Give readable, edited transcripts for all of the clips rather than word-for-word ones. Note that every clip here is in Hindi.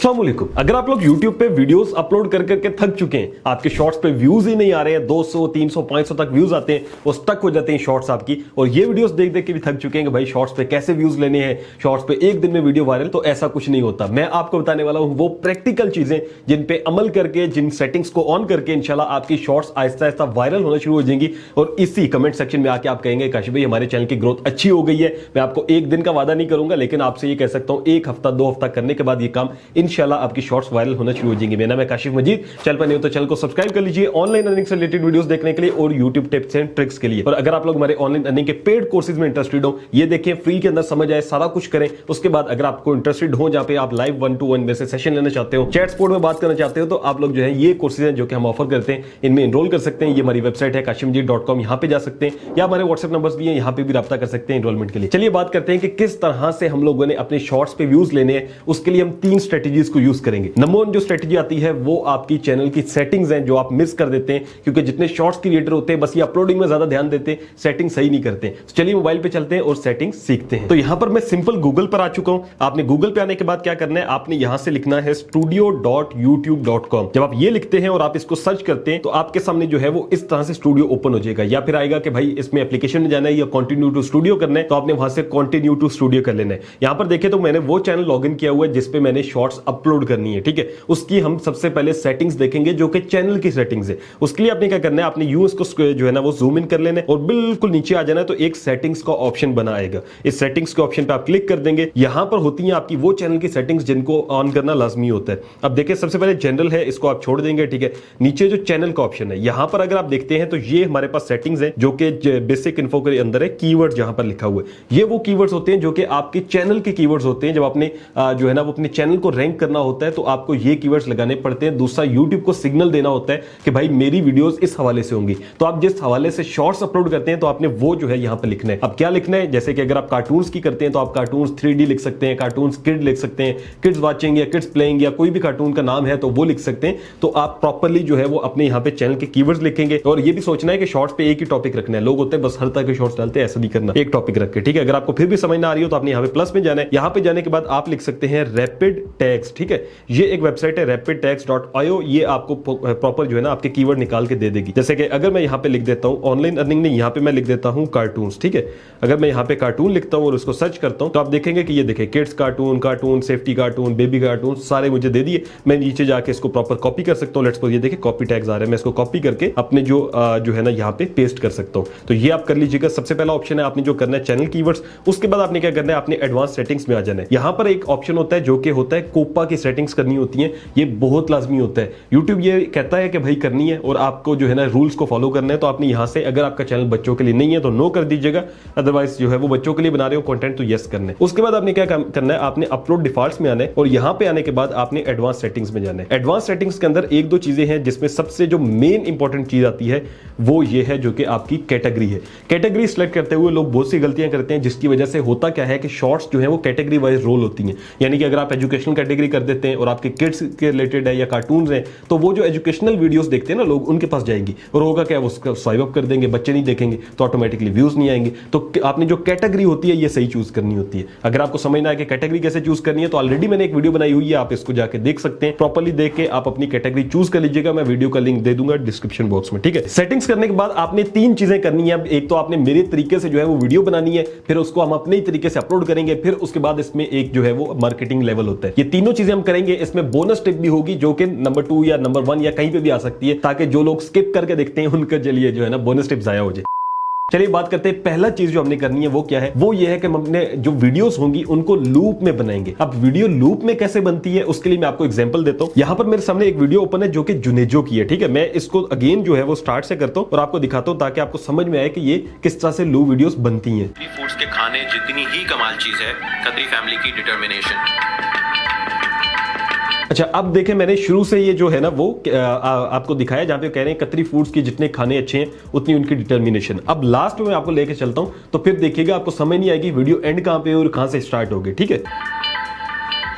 अस्सलाम वालेकुम। अगर आप लोग YouTube पे वीडियोस अपलोड कर करके थक चुके हैं, आपके शॉर्ट्स पे व्यूज ही नहीं आ रहे हैं, 200 300 500 तक व्यूज आते हैं, वो स्टक हो जाते हैं शॉर्ट्स आपकी, और ये वीडियोस देख देख के भी थक चुके हैं कि भाई शॉर्ट्स पे कैसे व्यूज लेने हैं, शॉर्ट्स पे एक दिन में वीडियो वायरल, तो ऐसा कुछ नहीं होता। मैं आपको बताने वाला हूं वो प्रैक्टिकल चीजें जिन पे अमल करके, जिन सेटिंग्स को ऑन करके इंशाल्लाह आपकी शॉर्ट्स आहिस्ता आहिस्ता वायरल होना शुरू हो जाएंगी। और इसी कमेंट सेक्शन में आके आप कहेंगे काशिफ भाई हमारे चैनल की ग्रोथ अच्छी हो गई है। मैं आपको एक दिन का वादा नहीं करूंगा, लेकिन आपसे ये कह सकता हूं एक हफ्ता 2 हफ्ता करने के बाद ये काम इंशाल्लाह आपकी शॉर्ट्स वायरल होना शुरू हो जाएंगे। मेरा नाम है काशिफ मजीद। चैनल पर नहीं हो तो चैनल को सब्सक्राइब कर लीजिए ऑनलाइन अर्निंग से रिलेटेड वीडियोस देखने के लिए और यूट्यूब टिप्स एंड ट्रिक्स के लिए। और अगर आप लोग हमारे ऑनलाइन अर्निंग के पेड कोर्सेज में इंटरेस्टेड हो, ये देखें, फ्री के अंदर समझ आए, सारा कुछ करें। उसके बाद अगर आपको इंटरेस्टेड हो, जहां पे आप लाइव 1-to-1 में से सेशन लेना चाहते हो, चैट सपोर्ट में बात करना चाहते हो, तो आप लोग जो है ये कोर्सेज हैं जो कि हम ऑफर करते हैं, इनमें एनरोल कर सकते हैं। ये हमारी वेबसाइट है kashifmajid.com, यहां पे जा सकते हैं, या हमारे व्हाट्सएप नंबर्स भी हैं, यहां पे भी राब्ता कर सकते हैं एनरोलमेंट के लिए। चलिए बात करते हैं कि किस तरह से हम लोगों ने अपने शॉर्ट्स पे व्यूज लेने हैं। उसके लिए हम 3 स्ट्रेटजीज को यूज करेंगे। नंबर 1 जो स्ट्रेटजी आती है वो आपकी चैनल की सेटिंग्स हैं, जो आप मिस कर देते हैं, क्योंकि जितने शॉर्ट्स क्रिएटर होते हैं बस ये अपलोडिंग में ज्यादा ध्यान देते हैं, सेटिंग सही नहीं करते। तो चलिए मोबाइल पे चलते हैं और सेटिंग सीखते हैं। तो यहां पर मैं सिंपल गूगल पर आ चुका हूं। आपने गूगल पे आने के बाद क्या करना है, आपने यहां से लिखना है studio.youtube.com। जब आप ये लिखते हैं और आप इसको सर्च करते हैं तो आपके सामने जो है वो इस तरह से स्टूडियो ओपन हो जाएगा, या फिर आएगा कि भाई इसमें एप्लीकेशन में जाना है या कंटिन्यू टू स्टूडियो करना है, तो आपने वहां से कंटिन्यू टू स्टूडियो कर लेना है। यहां पर देखें तो मैंने वो चैनल लॉगिन किया हुआ है जिसपे मैंने शॉर्ट्स अपलोड करनी है, ठीक है। उसकी हम सबसे पहले सेटिंग्स देखेंगे जो कि चैनल की सेटिंग्स है। उसके लिए आपने क्या करना है, आपने यूं इसको जो है ना वो जूम इन कर लेना है और बिल्कुल नीचे आ जाना है, तो एक सेटिंग्स का ऑप्शन बना आएगा। इस सेटिंग्स के ऑप्शन पे आप क्लिक कर देंगे। यहां पर होती है आपकी वो चैनल की सेटिंग्स जिनको ऑन करना लाजमी होता है। अब देखिए सबसे पहले जनरल है, इसको आप छोड़ देंगे, ठीक है। नीचे जो चैनल का ऑप्शन है, यहां पर अगर आप देखते हैं तो ये हमारे पास सेटिंग्स है जो कि बेसिक इन्फो के अंदर है। कीवर्ड जहां पर लिखा हुआ है, ये वो कीवर्ड्स होते हैं जो कि आपके चैनल के कीवर्ड्स होते हैं। जब आपने जो है ना वो अपने चैनल को रैंक करना होता है तो आपको ये कीवर्ड्स लगाने पड़ते हैं। दूसरा, यूट्यूब को सिग्नल देना होता है कि भाई मेरी वीडियोस इस हवाले से होंगी, तो आप जिस हवाले से शॉर्ट्स अपलोड करते हैं तो आपने वो जो है यहां पर लिखना है। अब क्या लिखना है, जैसे कि अगर आप कार्टून्स की करते हैं तो आप कार्टून्स 3D लिख सकते हैं, कार्टून्स किड लिख सकते हैं, किड्स वाचिंग या किड्स प्लेइंग या कोई भी कार्टून का नाम है तो वो लिख सकते हैं। तो आप प्रॉपर्ली जो है वो अपने यहां पे चैनल के कीवर्ड्स लिखेंगे। और ये भी सोचना है कि शॉर्ट्स पे एक ही टॉपिक रखना है। लोग होते हैं बस हर तरह के शॉर्ट्स डालते हैं, ऐसा नहीं करना, एक टॉपिक रख के, ठीक है। अगर आपको फिर भी समझ ना आ रही हो तो आपने यहां पे प्लस में जाना है। यहां पे जाने के बाद आप लिख सकते हैं रैपिड टैग्स, ठीक है। ये एक वेबसाइट है rapidtags.io, ये आपको प्रॉपर जो है ना आपके कीवर्ड निकाल के दे देगी। जैसे कि अगर मैं यहां पे लिख देता हूं ऑनलाइन अर्निंग नहीं, यहां पे मैं लिख देता हूं कार्टून्स, ठीक है। अगर मैं यहां पे कार्टून लिखता हूं और उसको सर्च करता हूं तो आप देखेंगे कि ये देखिए kids cartoon, cartoon safety cartoon, baby cartoon, सारे मुझे दे दिए। मैं नीचे जाके इसको प्रॉपर कॉपी कर सकता हूं। लेट्स सपोज ये देखिए कॉपी टैग्स आ रहे हैं, मैं इसको कॉपी करके अपने जो है ना यहां पे पेस्ट कर सकता हूं। तो ये आप कर लीजिएगा। सबसे पहला ऑप्शन है आपने जो करना है चैनल कीवर्ड्स। उसके बाद आपने क्या करना है, आपने एडवांस सेटिंग्स में आ जाना है। यहां पर एक ऑप्शन होता है जो कि होता है कोपा की सेटिंग्स करनी होती है। ये बहुत लाजमी होता है। यूट्यूब ये कहता है कि भाई करनी है और आपको जो है ना रूल्स को फॉलो करना है। तो आपने यहां से, अगर आपका चैनल बच्चों के लिए नहीं है तो नो कर दीजिएगा, अदरवाइज जो है वो बच्चों के लिए बना रहे हो कंटेंट तो यस करना है। उसके बाद आपने क्या करना है, आपने अपलोड डिफॉल्ट्स में आना है और यहां पे आने के बाद आपने एडवांस सेटिंग्स में जाना है। एडवांस सेटिंग्स के अंदर 1-2 चीजें हैं जिसमें सबसे जो मेन इंपॉर्टेंट चीज आती है वो ये है जो कि आपकी कैटेगरी है। कैटेगरी सिलेक्ट करते हुए लोग बहुत सी गलतियां करते हैं, जिसकी वजह से होता क्या है कि शॉर्ट्स जो है वो कैटेगरी वाइज रोल होती हैं। यानी कि अगर आप एजुकेशनल कैटेगरी कर देते हैं और आपके किड्स के रिलेटेड है या कार्टून्स हैं, तो वो जो एजुकेशनल वीडियोस देखते हैं ना लोग, उनके पास जाएंगी और होगा क्या, वो स्वाइप अप कर देंगे, बच्चे नहीं देखेंगे तो ऑटोमेटिकली व्यूज नहीं आएंगे। तो आपने जो कैटेगरी होती है ये सही चूज करनी होती है। अगर आपको समझना है कि कैटेगरी कैसे चूज करनी है तो ऑलरेडी मैंने एक वीडियो बनाई हुई है, आप इसको जाके देख सकते हैं। प्रॉपर्ली देख के आप अपनी कैटेगरी चूज कर लीजिएगा। मैं वीडियो का लिंक दे दूंगा डिस्क्रिप्शन बॉक्स में, ठीक है। सेटिंग्स करने के बाद आपने 3 चीजें करनी है। एक तो आपने मेरे तरीके से जो है वो वीडियो बनानी है, फिर उसको हम अपने तरीके से अपलोड करेंगे, फिर उसके बाद इसमें एक जो है वो मार्केटिंग लेवल होता है। ये तीनों चीजें हम करेंगे। इसमें बोनस टिप भी होगी जो कि नंबर 2 या नंबर 1 या कहीं पे भी आ सकती है, ताकि जो लोग स्किप करके देखते हैं उनका चलिए जो है ना बोनस टिप जाया हो जाए। चलिए बात करते हैं, पहला चीज जो हमने करनी है वो क्या है, वो ये है कि हम अपने जो वीडियोस होंगी उनको लूप में बनाएंगे। अब वीडियो लूप में कैसे बनती है उसके लिए मैं आपको एग्जांपल देता हूं। यहां पर मेरे सामने एक वीडियो ओपन है जो कि जुनेजो की है, ठीक है। मैं इसको अगेन जो है वो स्टार्ट से करता हूं और आपको दिखाता हूं ताकि आपको समझ में आए कि ये किस तरह से लूप वीडियोस बनती हैं। फूड्स के खाने जितनी ही कमाल चीज है कतरी फैमिली की डिटर्मिनेशन। अच्छा, अब देखें मैंने शुरू से ये जो है ना वो आपको दिखाया जहां पे कह रहे हैं कतरी फूड्स की जितने खाने अच्छे हैं उतनी उनकी डिटर्मिनेशन। अब लास्ट में मैं आपको लेके चलता हूं तो फिर देखिएगा आपको समझ नहीं आएगी वीडियो एंड कहां पे और कहां से स्टार्ट होगी, ठीक है।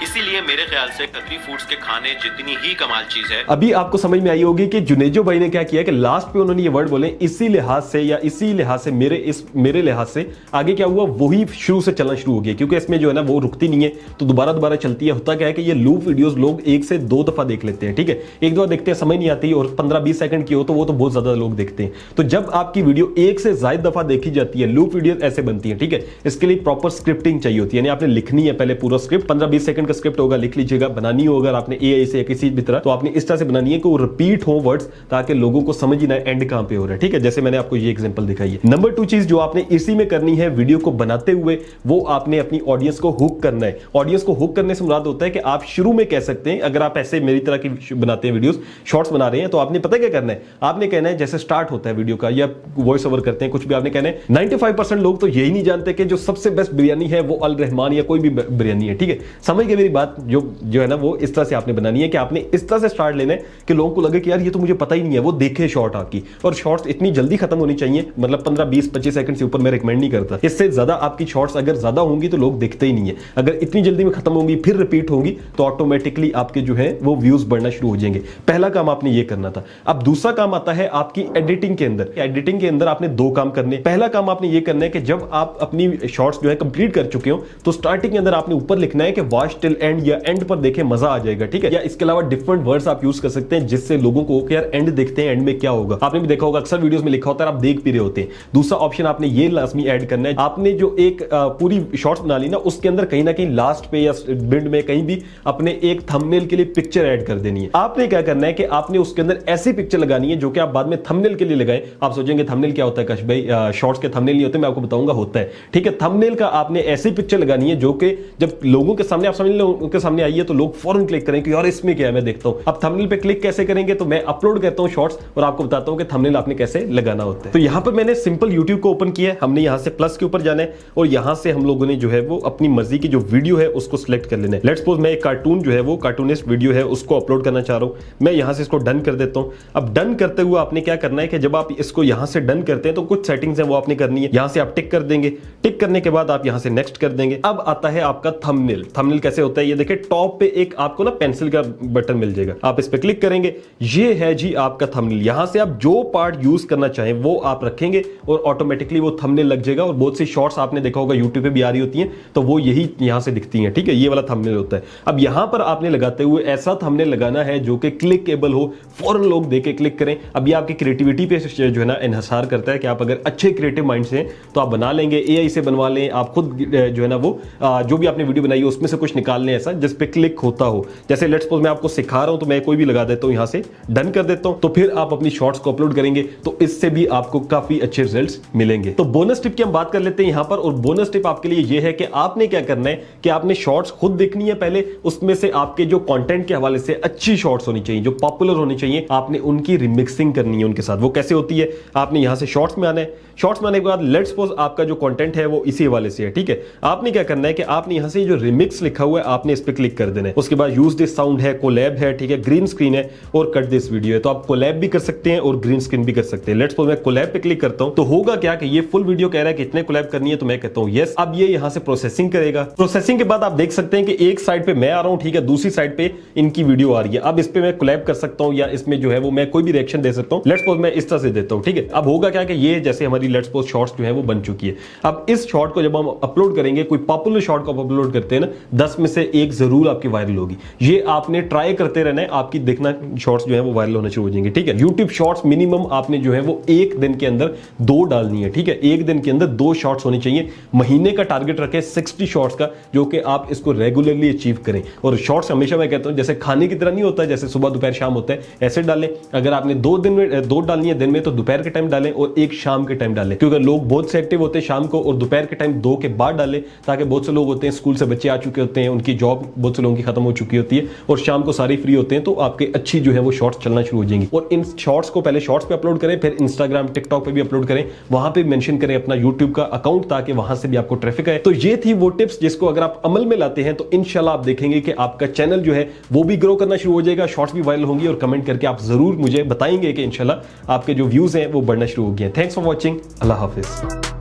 इसीलिए मेरे ख्याल से खत्री फूड्स के खाने जितनी ही कमाल चीज है, अभी आपको समझ में आई होगी कि जुनेजो भाई ने क्या किया कि लास्ट पे उन्होंने ये वर्ड बोले इसी लिहाज से या इसी लिहाज से मेरे लिहाज से आगे क्या हुआ वही शुरू से चलना शुरू हो गया, क्योंकि इसमें जो है ना वो रुकती नहीं है तो दोबारा चलती है। होता क्या है कि ये लूप वीडियोस लोग 1 से 2 दफा देख लेते हैं, ठीक है, एक दो देखते हैं समझ नहीं आती और 15-20 सेकंड की हो तो वो तो बहुत ज्यादा लोग देखते हैं। तो जब आपकी वीडियो 1 से ज्यादा दफा देखी जाती है, लूप वीडियो ऐसे बनती है, ठीक है, इसके लिए प्रॉपर स्क्रिप्टिंग चाहिए होती है, यानी आपने लिखनी है पहले पूरा स्क्रिप्ट, 15-20 सेकंड का स्क्रिप्ट होगा, लिख लीजिएगा। बनानी हो अगर आपने एआई से या किसी भी तरह तो आपने इस तरह से बनानी है कि वो रिपीट हो वर्ड्स, ताकि लोगों को समझ ही ना एंड कहां पे हो रहा है, ठीक है, जैसे मैंने आपको ये एग्जांपल दिखाई है। नंबर 2 चीज जो आपने इसी में करनी है वीडियो को बनाते हुए, वो आपने अपनी ऑडियंस को हुक करना है। ऑडियंस को हुक करने से मुराद होता है कि आप शुरू में कह सकते हैं, अगर आप ऐसे मेरी तरह की बनाते हैं वीडियोस, शॉर्ट्स बना रहे हैं, तो आपने पता क्या करना है, आपने कहना है जैसे स्टार्ट होता है वीडियो का या वॉइस ओवर करते हैं कुछ भी, आपने कहना है 95% लोग तो यही नहीं जानते कि जो सबसे बेस्ट बिरयानी है वो अल रहमान या कोई भी बिरयानी है, ठीक है, समझ गए मेरी बात। जो है ना वो इस तरह से आपने बनानी है कि आपने इस तरह से स्टार्ट लेना है कि लोगों को लगे कि यार ये तो मुझे पता ही नहीं है, वो देखे शॉर्ट आपकी। और शॉर्ट्स इतनी जल्दी खत्म होनी चाहिए, मतलब 15-20-25 सेकंड से ऊपर मैं रिकमेंड नहीं करता, इससे ज्यादा आपकी शॉर्ट्स अगर ज्यादा होंगी तो लोग देखते ही नहीं है। अगर इतनी जल्दी में खत्म होंगी फिर रिपीट होंगी तो ऑटोमेटिकली आपके जो है वो व्यूज बढ़ना शुरू हो जाएंगे। पहला काम आपने ये करना था। अब दूसरा काम आता है आपकी एडिटिंग के अंदर। एडिटिंग के अंदर आपने 2 काम करने। पहला काम आपने ये करना है कि जब आप अपनी शॉर्ट्स जो है कंप्लीट कर चुके हो तो स्टार्टिंग के अंदर आपने ऊपर लिखना है कि वॉच टिल एंड या एंड पर देखें मजा आ जाएगा, ठीक है, या इसके अलावा डिफरेंट वर्ड्स आप यूज कर सकते हैं जिससे लोगों को यार एंड देखते हैं, एंड में क्या होगा। आपने भी देखा होगा अक्सर वीडियोस में लिखा होता है आप देख भी रहे होते हैं। दूसरा ऑप्शन आपने ये लाजमी ऐड करना है, आपने जो एक पूरी शॉर्ट्स बना ली ना उसके अंदर कहीं ना कहीं लास्ट पे या मिड में कहीं भी अपने एक थंबनेल के लिए पिक्चर ऐड कर देनी है। आपने क्या करना है कि आपने उसके अंदर ऐसी पिक्चर लगानी है जो कि आप बाद में थंबनेल के लिए लगाएं। आप सोचेंगे थंबनेल क्या होता है कश भाई, शॉर्ट्स के थंबनेल नहीं होते, मैं आपको बताऊंगा होता है, ठीक है। थंबनेल का आपने ऐसी पिक्चर लगानी है जो कि जब लोगों के सामने आप समझ लो उनके सामने आई है तो लोग फौरन क्लिक करें कि यार इसमें क्या है मैं देखता हूं। अब थंबनेल पे क्लिक कैसे करेंगे, तो मैं अपलोड करता हूं शॉर्ट्स और आपको बताता हूं कि थंबनेल आपने कैसे लगाना होता है। तो यहां पर मैंने सिंपल YouTube को ओपन किया है, हमने यहां से प्लस के ऊपर जाना है और यहां से हम लोगों ने जो है वो अपनी मर्जी की जो वीडियो है उसको सिलेक्ट कर लेना है। लेट्स सपोज मैं एक कार्टून जो है वो कार्टूनिस्ट वीडियो है उसको अपलोड करना चाह रहा हूं, मैं यहां से इसको डन कर देता हूं। अब डन करते हुए आपने क्या करना है कि जब आप इसको यहां से डन करते हैं तो कुछ सेटिंग्स है वो आपने करनी है। यहां से आप टिक कर देंगे, टिक करने के बाद आप यहां से नेक्स्ट कर देंगे। अब आता है आपका थंबनेल। थंबनेल कैसे होता है ये देखिए, टॉप पे एक आपको ना पेंसिल का बटन मिल जाएगा, आप इस पे क्लिक करेंगे, ये है जी आपका थंबनेल। यहां से आप जो पार्ट यूज करना चाहें वो आप रखेंगे और ऑटोमेटिकली वो थंबनेल लग जाएगा। और बहुत सी शॉर्ट्स आपने देखा होगा यूट्यूब पे भी आ रही होती हैं तो वो यही यहां से दिखती हैं, ठीक है, ये वाला थंबनेल होता है। अब यहां पर आपने लगाते हुए ऐसा थंबनेल लगाना है जो कि क्लिकेबल हो, फौरन लोग देख क्लिक करें। अब ये आपकी क्रिएटिविटी पे जो है ना इन्हिसार करता है कि आप अगर अच्छे क्रिएटिव माइंड से तो आप बना लेंगे, एआई से बनवा लें, आप खुद जो है ना वो जो भी आपने वीडियो बनाई है उसमें से कुछ निकाल लें ऐसा जिस पे क्लिक होता हो। जैसे लेट्स सपोज मैं आपको सिखा रहा हूं तो मैं कोई भी लगा देता हूं, यहां से डन कर देता हूं, तो फिर आप अपनी शॉर्ट्स को अपलोड करेंगे तो इससे भी आपको काफी अच्छे रिजल्ट्स मिलेंगे। तो बोनस टिप की हम बात कर लेते हैं यहां पर, और बोनस टिप आपके लिए यह है कि आपने क्या करना है कि आपने शॉर्ट्स खुद देखनी है पहले, उसमें से आपके जो कंटेंट के हवाले से अच्छी शॉर्ट्स होनी चाहिए, जो पॉपुलर होनी चाहिए, आपने उनकी रिमिक्सिंग करनी है उनके साथ। वो कैसे होती है, आपने यहां से शॉर्ट्स में आना है, शॉर्ट्स में आने के बाद लेट्स सपोज आपका जो कंटेंट है वो इसी हवाले से है, ठीक है, आपने क्या करना है कि आपने यहां से जो रिमिक्स लिखा हुआ है आपने इस पे क्लिक कर देना है। उसके बाद यूज दिस साउंड है, कोलैब है, ठीक है, ग्रीन स्क्रीन है और कट दिस वीडियो है। तो आप कोलैब भी कर सकते हैं और ग्रीन स्क्रीन भी कर सकते हैं। लेट्स सपोज मैं कोलैब पे क्लिक करता हूं तो होगा क्या कि ये फुल वीडियो कह रहा है कि इतने कोलैब करनी है, तो मैं कहता हूं यस। अब ये यहां से प्रोसेसिंग करेगा, प्रोसेसिंग के बाद आप देख सकते हैं कि एक साइड पे मैं आ रहा हूं, ठीक है, दूसरी साइड पे इनकी वीडियो आ रही है। अब इस पे मैं कोलैब कर सकता हूं या इसमें जो है वो मैं कोई भी रिएक्शन दे सकता हूं। लेट्स सपोज मैं इस तरह से देता हूं, ठीक है। अब होगा क्या कि ये जैसे हमारी लेट्स सपोज शॉर्ट्स जो है वो बन चुकी है। अब इस शॉर्ट को जब हम अपलोड करेंगे, कोई पॉपुलर शॉर्ट को अपलोड करते हैं ना, 10 में से 1 जरूर आपकी वायरल होगी। ये आपने ट्राई करते रहना है, आपकी देखना शॉर्ट्स जो है वो वायरल होना शुरू हो जाएंगे, ठीक है। YouTube शॉर्ट्स मिनिमम आपने जो है वो एक दिन के अंदर 2 डालनी है, ठीक है, एक दिन के अंदर 2 शॉर्ट्स होनी चाहिए। महीने का टारगेट रखें 60 शॉर्ट्स का, जो कि आप इसको रेगुलरली अचीव करें। और शॉर्ट्स हमेशा मैं कहता हूं जैसे खाने की तरह नहीं होता है, जैसे सुबह दोपहर शाम होता है, ऐसे डालें। अगर आपने 2 दिन में 2 डालनी है दिन में तो दोपहर के टाइम डालें और एक शाम के टाइम डालें, क्योंकि लोग बहुत से एक्टिव होते हैं शाम को, और दोपहर के टाइम 2 के बाद डालें, ताकि बहुत से लोग होते हैं स्कूल से बच्चे आ चुके होते हैं, उनकी जॉब बहुत से लोगों की खत्म हो चुकी होती है और शाम को सारे फ्री होते हैं, तो आपके अच्छी जो है वो शॉर्ट्स चलना शुरू हो जाएंगी। और इन शॉर्ट्स को पहले शॉर्ट्स पे अपलोड करें, फिर इंस्टाग्राम टिकटॉक पे भी अपलोड करें, वहां पे मेंशन करें अपना यूट्यूब का अकाउंट, ताकि वहां से भी आपको ट्रैफिक आए। तो ये थी वो टिप्स जिसको अगर आप अमल में लाते हैं तो इंशाल्लाह आप देखेंगे कि आपका चैनल जो है वो भी ग्रो करना शुरू हो जाएगा, शॉर्ट्स भी वायरल होंगी, और कमेंट करके आप जरूर मुझे बताएंगे कि इंशाल्लाह आपके जो व्यूज हैं वो बढ़ना शुरू हो गए हैं। Thanks for watching, Allah Hafiz.